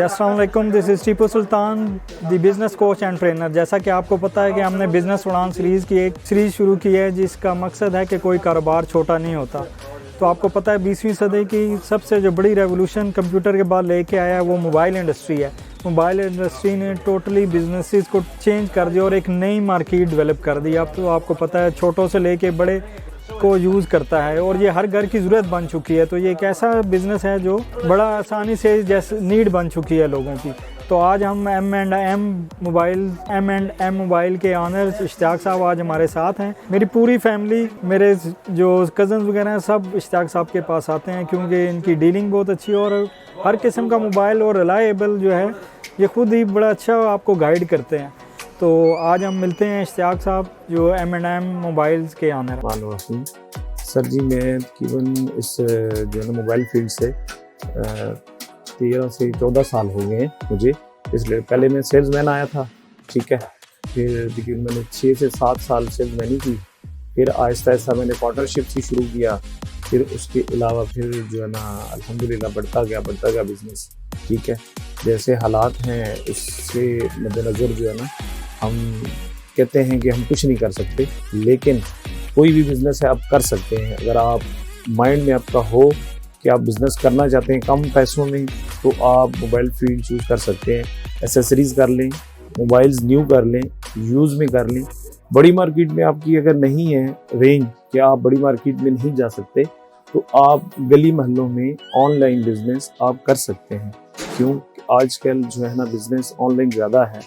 अस्सलाम वालेकुम, this is Tipu Sultan, the business coach and trainer. जैसा कि आपको पता है कि हमने बिज़नेस उड़ान सीरीज़ की एक सीरीज़ शुरू की है जिसका मकसद है कि कोई कारोबार छोटा नहीं होता। तो आपको पता है 20वीं सदी की सबसे जो बड़ी रेवोल्यूशन कंप्यूटर के बाद लेके आया है वो मोबाइल इंडस्ट्री है। मोबाइल इंडस्ट्री ने टोटली बिजनेसेस को चेंज कर दिया और एक नई मार्केट डेवलप कर दी। अब तो आपको पता है छोटों से लेके बड़े को यूज़ करता है और ये हर घर की ज़रूरत बन चुकी है। तो ये एक ऐसा बिज़नेस है जो बड़ा आसानी से जैसे नीड बन चुकी है लोगों की। तो आज हम M&M मोबाइल के ऑनर इश्तियाक साहब आज हमारे साथ हैं। मेरी पूरी फैमिली, मेरे जो कज़न्स वगैरह हैं, सब इश्तियाक साहब के पास आते हैं क्योंकि इनकी डीलिंग बहुत अच्छी है और हर किस्म का मोबाइल और रिलायबल जो है ये ख़ुद ही बड़ा अच्छा आपको गाइड करते हैं। तो आज हम मिलते हैं इश्तियाक साहब जो M&M मोबाइल्स के ऑनर हैं। सर जी, मैं तकरीबन इस जो है ना मोबाइल फील्ड से 13 से 14 साल हो गए हैं मुझे। इसलिए पहले मैं सेल्समैन आया था, ठीक है, फिर तकरीबन मैंने 6 से 7 साल सेल्समैनी की, फिर आहिस्ता आहिस्ता मैंने पार्टनरशिप से शुरू किया, फिर उसके अलावा फिर जो है ना अल्हम्दुलिल्लाह बढ़ता गया बिज़नेस, ठीक है। जैसे हालात हैं उससे मद्देनज़र जो है ना हम कहते हैं कि हम कुछ नहीं कर सकते, लेकिन कोई भी बिज़नेस है आप कर सकते हैं। अगर आप माइंड में आपका हो कि आप बिज़नेस करना चाहते हैं कम पैसों में, तो आप मोबाइल फील्ड चूज़ कर सकते हैं। एसेसरीज़ कर लें, मोबाइल्स न्यू कर लें, यूज़ में कर लें। बड़ी मार्केट में आपकी अगर नहीं है रेंज कि आप बड़ी मार्केट में नहीं जा सकते, तो आप गली महलों में ऑनलाइन बिज़नेस आप कर सकते हैं। क्यों? आजकल जो है ना बिज़नेस ऑनलाइन ज़्यादा है,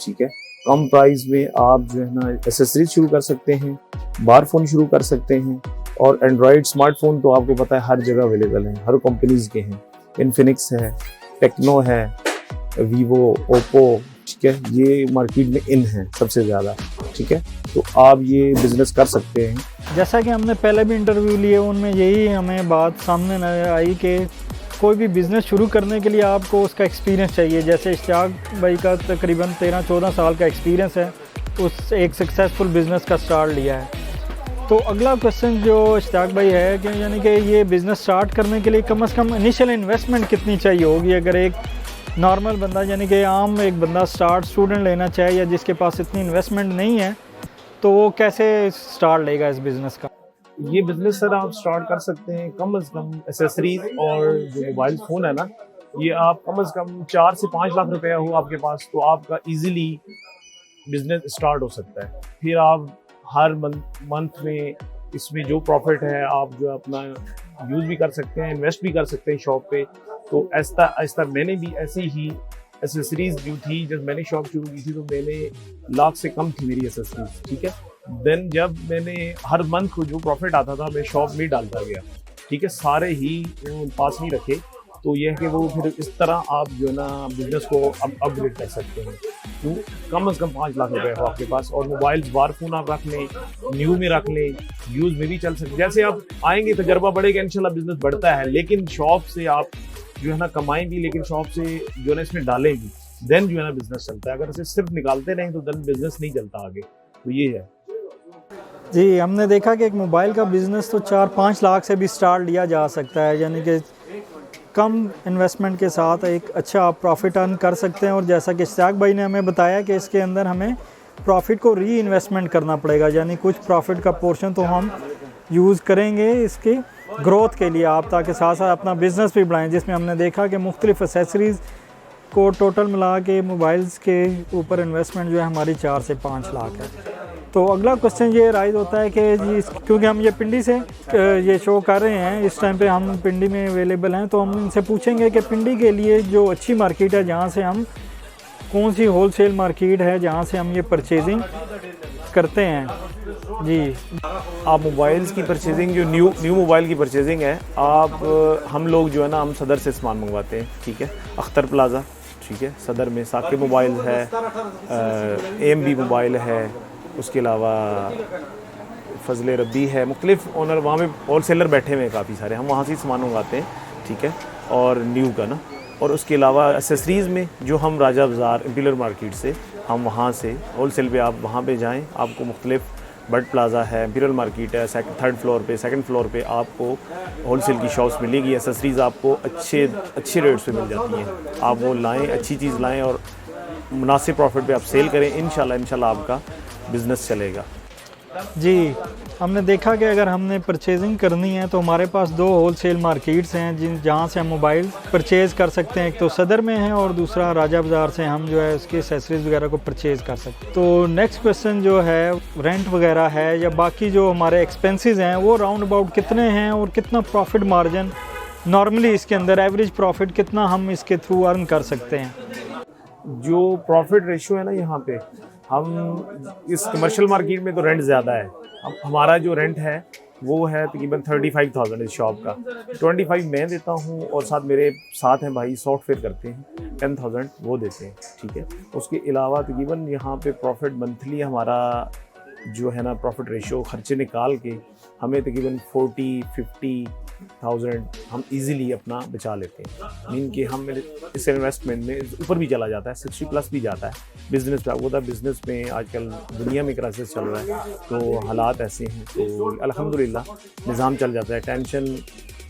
ठीक है। कम प्राइस में आप जो है ना एसेसरीज शुरू कर सकते हैं, बार फ़ोन शुरू कर सकते हैं, और एंड्रॉयड स्मार्टफोन तो आपको पता है हर जगह अवेलेबल हैं, हर कंपनीज़ के हैं। इन्फिनिक्स है, टेक्नो है, वीवो, ओप्पो, ठीक है, ये मार्केट में इन है सबसे ज़्यादा, ठीक है। तो आप ये बिज़नेस कर सकते हैं। जैसा कि हमने पहले भी इंटरव्यू लिए, उनमें यही हमें बात सामने आई कि कोई भी बिज़नेस शुरू करने के लिए आपको उसका एक्सपीरियंस चाहिए। जैसे इश्तियाक भाई का तकरीबन 13-14 साल का एक्सपीरियंस है, उस एक सक्सेसफुल बिज़नेस का स्टार्ट लिया है। तो अगला क्वेश्चन जो इश्तियाक भाई है कि यानी कि ये बिज़नेस स्टार्ट करने के लिए कम से कम इनिशियल इन्वेस्टमेंट कितनी चाहिए होगी? अगर एक नॉर्मल बंदा यानी कि आम एक बंदा स्टूडेंट लेना चाहे या जिसके पास इतनी इन्वेस्टमेंट नहीं है, तो वो कैसे स्टार्ट लेगा इस बिज़नेस का? ये बिज़नेस सर आप स्टार्ट कर सकते हैं कम से कम एसेसरीज और जो मोबाइल फ़ोन है ना, ये आप कम से कम 4 से 5 लाख रुपया हो आपके पास, तो आपका इजीली बिज़नेस स्टार्ट हो सकता है। फिर आप हर मंथ में इसमें जो प्रॉफिट है आप जो अपना यूज़ भी कर सकते हैं, इन्वेस्ट भी कर सकते हैं शॉप पे। तो ऐसा मैंने भी ऐसे ही एसेसरीज जो थी, जब मैंने शॉप शुरू की थी तो मैंने लाख से कम थी मेरी एसेसरीज, ठीक है। देन जब मैंने हर मंथ को जो प्रॉफिट आता था मैं शॉप में डालता गया, ठीक है, सारे ही पास नहीं रखे। तो यह है कि वो फिर इस तरह आप जो है ना बिजनेस को अपग्रेड कर सकते हैं। तो कम से कम 5 लाख रुपए हो आपके पास, और मोबाइल बार फोन आप रख लें, न्यू में रख लें, यूज़ में भी चल सकते। जैसे आप आएंगे तजर्बा बढ़ेगा, इंशाल्लाह बिजनेस बढ़ता है। लेकिन शॉप से आप जो है ना कमाएं भी, लेकिन शॉप से जो है ना इसमें डालें भी, देन जो है ना बिजनेस चलता है। अगर इसे सिर्फ निकालते रहें तो देन बिजनेस नहीं चलता आगे। तो ये है जी, हमने देखा कि एक मोबाइल का बिज़नेस तो 4-5 लाख से भी स्टार्ट लिया जा सकता है, यानी कि कम इन्वेस्टमेंट के साथ एक अच्छा आप प्रॉफिट अर्न कर सकते हैं। और जैसा कि इश्तियाक भाई ने हमें बताया कि इसके अंदर हमें प्रॉफिट को री इन्वेस्टमेंट करना पड़ेगा, यानी कुछ प्रॉफिट का पोर्शन तो हम यूज़ करेंगे इसकी ग्रोथ के लिए आप, ताकि साथ साथ अपना बिज़नेस भी बढ़ाएं। जिसमें हमने देखा कि मुख्तलिफ एसेसरीज़ को टोटल मिला के मोबाइल्स के ऊपर इन्वेस्टमेंट जो है हमारी 4 से 5 लाख है। तो अगला क्वेश्चन ये राइज होता है कि जी क्योंकि हम ये पिंडी से ये शो कर रहे हैं, इस टाइम पे हम पिंडी में अवेलेबल हैं, तो हम इनसे पूछेंगे कि पिंडी के लिए जो अच्छी मार्केट है, जहाँ से हम कौन सी होलसेल मार्केट है जहाँ से हम ये परचेजिंग करते हैं। जी, आप मोबाइल्स की परचेजिंग जो न्यू मोबाइल की परचेजिंग है, आप हम लोग जो है ना हम सदर से सामान मंगवाते हैं, ठीक है। अख्तर प्लाज़ा, ठीक है, सदर में साकिब मोबाइल है, AMB मोबाइल है, उसके अलावा फजल रब्बी है, मुख्तलिफ ओनर वहाँ पे होलसेलर बैठे हुए हैं काफ़ी सारे, हम वहाँ से सामान मंगवाते हैं, ठीक है। और न्यू का ना, और उसके अलावा एसेसरीज़ में जो हम राजा बाज़ार इंपीरियल मार्केट से हम वहाँ से होलसेल पे, आप वहाँ पे जाएं, आपको मुख्तलिफ बर्ड प्लाजा है, इंपीरियल मार्केट है, थर्ड फ्लोर पे, सेकंड फ्लोर पे आपको होलसेल की शॉप्स मिलेगी। एसेसरीज़ आपको अच्छे रेट्स पे मिल जाती हैं। आप वो लाएं, अच्छी चीज़ लाएं और मुनासिब प्रॉफिट पे आप सेल करें। इंशाल्लाह आपका बिज़नेस चलेगा। जी, हमने देखा कि अगर हमने परचेजिंग करनी है तो हमारे पास 2 होलसेल मार्केट्स हैं जहाँ से हम मोबाइल परचेज़ कर सकते हैं। एक तो सदर में है और दूसरा राजा बाज़ार से हम जो है उसकी एक्सेसरीज़ वगैरह को परचेज़ कर सकते हैं। तो नेक्स्ट क्वेश्चन जो है रेंट वगैरह है या बाकी जो हमारे एक्सपेंसेस हैं वो राउंड अबाउट कितने हैं और कितना प्रॉफिट मार्जिन नॉर्मली इसके अंदर एवरेज प्रॉफिट कितना हम इसके थ्रू अर्न कर सकते हैं? जो प्रॉफिट रेशियो है ना, यहाँ पे हम इस कमर्शियल मार्केट में तो रेंट ज़्यादा है। अब हमारा जो रेंट है वो है तकरीबन 35,000 इस शॉप का। 25 मैं देता हूँ और साथ मेरे साथ हैं भाई सॉफ्टवेयर करते हैं, 10,000 वो देते हैं, ठीक है। उसके अलावा तकरीबन यहाँ पे प्रॉफिट मंथली हमारा जो है ना प्रॉफिट रेशियो खर्चे निकाल के हमें तकरीबन 40-50,000 हम इजीली अपना बचा लेते हैं। मीन कि हम इस इन्वेस्टमेंट में ऊपर भी चला जाता है, 60+ भी जाता है। बिज़नेस पे आपको पता है बिज़नेस में आजकल दुनिया में क्राइसिस चल रहा है, तो हालात ऐसे हैं, तो अल्हम्दुलिल्लाह निज़ाम चल जाता है, टेंशन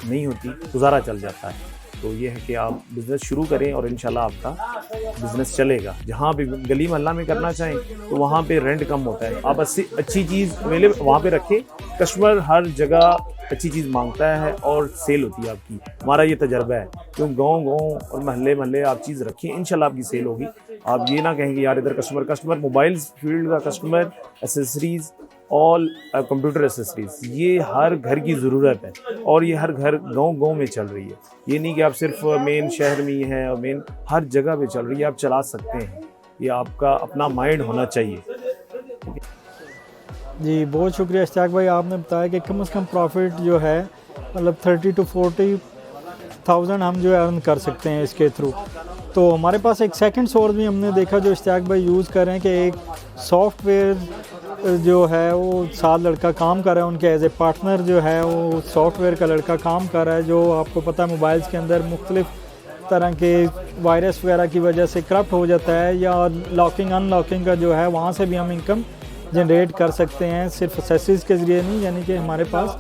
नहीं होती, गुजारा चल जाता है। तो ये है कि आप बिज़नेस शुरू करें और इंशाल्लाह आपका बिज़नेस चलेगा। जहाँ भी गली मोहल्ला में करना चाहें तो वहाँ पे रेंट कम होता है। आप अच्छी चीज़ अवेलेबल वहाँ पे रखें, कस्टमर हर जगह अच्छी चीज़ मांगता है और सेल होती है आपकी। हमारा ये तजर्बा है, तो गाँव और महल्ले आप चीज़ रखें, इंशाल्लाह आपकी सेल होगी। आप ये ना कहेंगे यार इधर कस्टमर मोबाइल फील्ड का customer, accessories, all computer accessories, ये हर घर की ज़रूरत है और ये हर घर गांव में चल रही है। ये नहीं कि आप सिर्फ मेन शहर में ही है और मेन हर जगह पे चल रही है, आप चला सकते हैं। ये आपका अपना माइंड होना चाहिए। जी, बहुत शुक्रिया इश्तियाक भाई, आपने बताया कि कम से कम प्रॉफिट जो है मतलब 30 to 40,000 हम जो है अर्न कर सकते हैं इसके थ्रू। तो हमारे पास एक सेकंड सोर्स भी हमने देखा जो इश्तियाक भाई यूज़ कर रहे हैं कि एक सॉफ्टवेयर जो है वो साथ लड़का काम कर रहा है, उनके एज ए पार्टनर जो है वो सॉफ्टवेयर का लड़का काम कर रहा है, जो आपको पता है मोबाइल्स के अंदर मुख्तलिफ तरह के वायरस वगैरह की वजह से करप्ट हो जाता है, या लॉकिंग अनलॉकिंग का जो है वहाँ से भी हम इनकम जनरेट कर सकते हैं, सिर्फ एक्सेसरीज़ के ज़रिए नहीं। यानी कि हमारे पास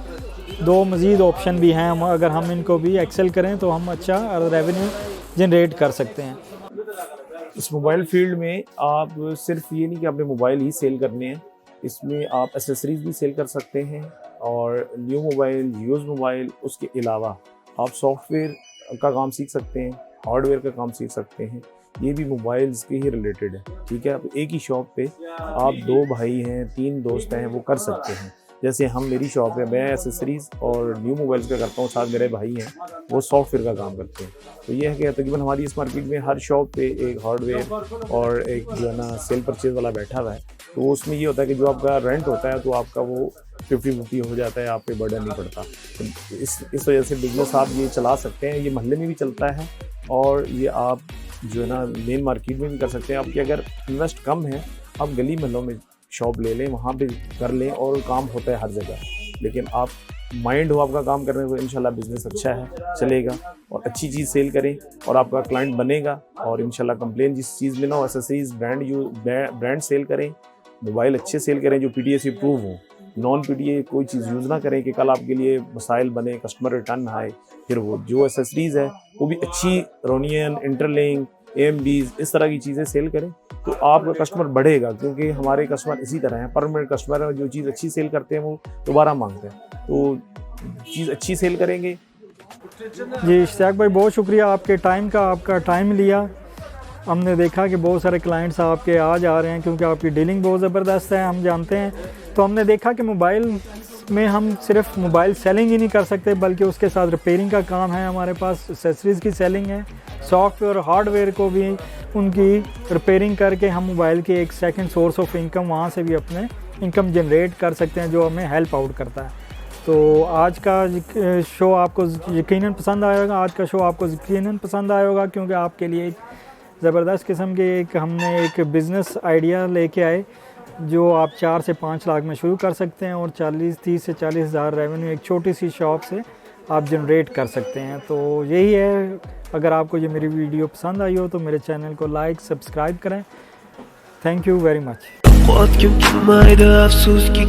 2 मज़ीद ऑप्शन भी हैं, अगर हम इनको भी एक्सेल करें तो हम अच्छा रेवेन्यू जनरेट कर सकते हैं। इस मोबाइल फील्ड में आप सिर्फ ये नहीं कि आपने मोबाइल ही सेल करने हैं, इसमें आप एसेसरीज़ भी सेल कर सकते हैं और न्यू मोबाइल, यूज़ मोबाइल, उसके अलावा आप सॉफ्टवेयर का काम सीख सकते हैं, हार्डवेयर का काम सीख सकते हैं। ये भी मोबाइल्स के ही रिलेटेड है, ठीक है। अब एक ही शॉप पे आप 2 भाई हैं, 3 दोस्त हैं, वो कर सकते हैं। जैसे हम मेरी शॉप है, मैं एसेसरीज़ और न्यू मोबाइल्स का करता हूँ, साथ मेरे भाई हैं वो सॉफ्टवेयर का काम करते हैं। तो ये है कि तकरीबन हमारी इस मार्केट में हर शॉप पे एक हार्डवेयर और एक जो है ना सेल परचेज वाला बैठा हुआ है। तो उसमें ये होता है कि जो आपका रेंट होता है तो आपका वो 50-50 हो जाता है, आप पे बर्डन नहीं पड़ता। तो इस वजह से बिजनेस आप ये चला सकते हैं। ये मोहल्ले में भी चलता है और ये आप जो है ना मेन मार्केट में भी कर सकते हैं। आपकी अगर इन्वेस्ट कम है, आप गली मोहल्लों में शॉप ले लें, वहाँ पे कर लें और काम होता है हर जगह। लेकिन आप माइंड हो आपका काम करने को, इंशाल्लाह बिज़नेस अच्छा है, चलेगा और अच्छी चीज़ सेल करें और आपका क्लाइंट बनेगा। और इंशाल्लाह कंप्लेन जिस चीज़ में ना हो, एसेसरीज़ ब्रांड सेल करें, मोबाइल अच्छे सेल करें जो PTA से प्रूव हो। नॉन PTA कोई चीज़ यूज़ ना करें कि कल आपके लिए मसाइल बने, कस्टमर रिटर्न आए। फिर वो जो एसेसरीज़ है वो भी अच्छी रोनियन, इंटरलिंक, AMDs इस तरह की चीज़ें सेल करें तो आपका कस्टमर बढ़ेगा, क्योंकि हमारे कस्टमर इसी तरह हैं, परमानेंट कस्टमर है। जो चीज़ अच्छी सेल करते हैं वो दोबारा मांगते हैं, तो चीज़ अच्छी सेल करेंगे। जी इश्तियाक भाई, बहुत शुक्रिया आपके टाइम का, आपका टाइम लिया। हमने देखा कि बहुत सारे क्लाइंट्स आपके आ जा रहे हैं क्योंकि आपकी डीलिंग बहुत ज़बरदस्त है, हम जानते हैं। तो हमने देखा कि मोबाइल में हम सिर्फ मोबाइल सेलिंग ही नहीं कर सकते, बल्कि उसके साथ रिपेयरिंग का काम है, हमारे पास एक्सेसरीज़ की सेलिंग है, सॉफ्टवेयर और हार्डवेयर को भी उनकी रिपेयरिंग करके हम मोबाइल के एक सेकंड सोर्स ऑफ इनकम वहाँ से भी अपने इनकम जनरेट कर सकते हैं, जो हमें हेल्प आउट करता है। तो आज का शो आपको यकीनन पसंद आएगा, आज का शो आपको यकीनन पसंद आएगा, क्योंकि आपके लिए एक ज़बरदस्त किस्म के हमने एक बिज़नेस आइडिया लेके आए जो आप 4 से 5 लाख में शुरू कर सकते हैं और 30 से 40 हज़ार रेवेन्यू एक छोटी सी शॉप से आप जनरेट कर सकते हैं। तो यही है, अगर आपको ये मेरी वीडियो पसंद आई हो तो मेरे चैनल को लाइक, सब्सक्राइब करें। Thank you very much. Quatro que mais da afsus que